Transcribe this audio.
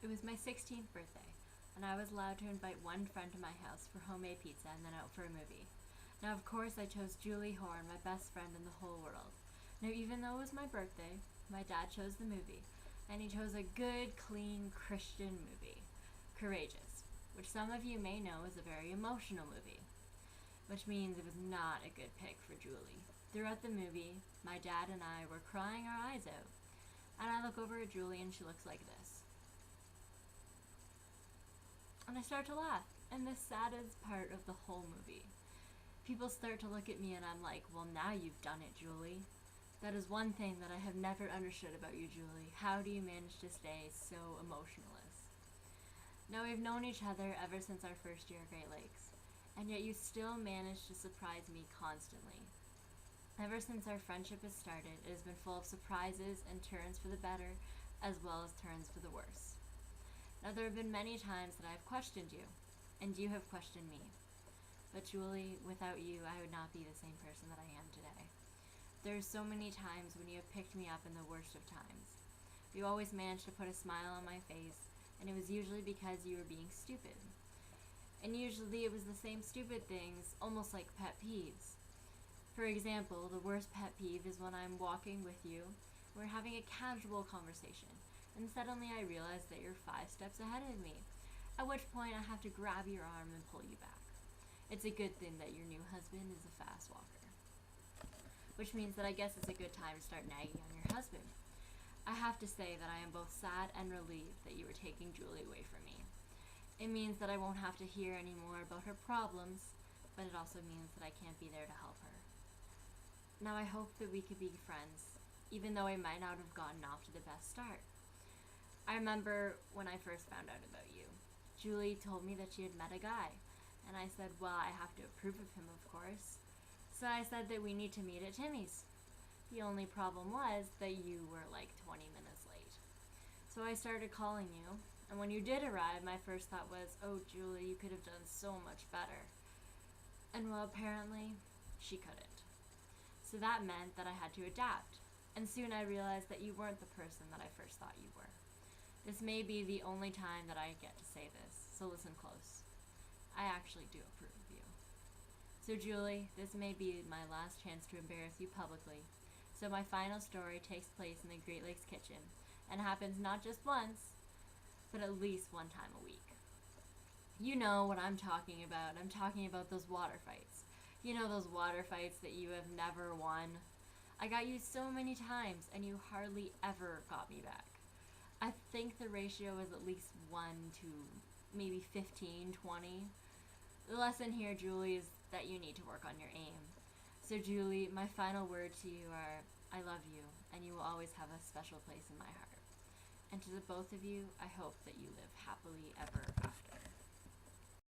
was my 16th birthday, and I was allowed to invite one friend to my house for homemade pizza and then out for a movie. Now, of course, I chose Julie Horn, my best friend in the whole world. Now, even though it was my birthday, my dad chose the movie, and he chose a good, clean, Christian movie, Courageous, which some of you may know is a very emotional movie, which means it was not a good pick for Julie. Throughout the movie, my dad and I were crying our eyes out, and I look over at Julie and she looks like this. And I start to laugh, and the saddest part of the whole movie. People start to look at me and I'm like, well, now you've done it, Julie. That is one thing that I have never understood about you, Julie. How do you manage to stay so emotionless? Now, we've known each other ever since our first year at Great Lakes, and yet you still manage to surprise me constantly. Ever since our friendship has started, it has been full of surprises and turns for the better, as well as turns for the worse. Now, there have been many times that I have questioned you, and you have questioned me. But Julie, without you, I would not be the same person that I am today. There are so many times when you have picked me up in the worst of times. You always managed to put a smile on my face, and it was usually because you were being stupid. And usually it was the same stupid things, almost like pet peeves. For example, the worst pet peeve is when I'm walking with you, we're having a casual conversation, and suddenly I realize that you're 5 steps ahead of me, at which point I have to grab your arm and pull you back. It's a good thing that your new husband is a fast walker. Which means that I guess it's a good time to start nagging on your husband. I have to say that I am both sad and relieved that you are taking Julie away from me. It means that I won't have to hear any more about her problems, but it also means that I can't be there to help her. Now, I hope that we could be friends, even though I might not have gotten off to the best start. I remember when I first found out about you. Julie told me that she had met a guy, and I said, well, I have to approve of him, of course. So I said that we need to meet at Timmy's. The only problem was that you were like 20 minutes late. So I started calling you, and when you did arrive, my first thought was, oh, Julie, you could have done so much better. And well, apparently, she couldn't. So that meant that I had to adapt, and soon I realized that you weren't the person that I first thought you were. This may be the only time that I get to say this, so listen close. I actually do approve of you. So Julie, this may be my last chance to embarrass you publicly. So my final story takes place in the Great Lakes kitchen, and happens not just once, but at least one time a week. You know what I'm talking about. I'm talking about those water fights. You know those water fights that you have never won. I got you so many times, and you hardly ever got me back. I think the ratio is at least 1 to maybe 15, 20. The lesson here, Julie, is that you need to work on your aim. So Julie, my final words to you are, I love you, and you will always have a special place in my heart. And to the both of you, I hope that you live happily ever after.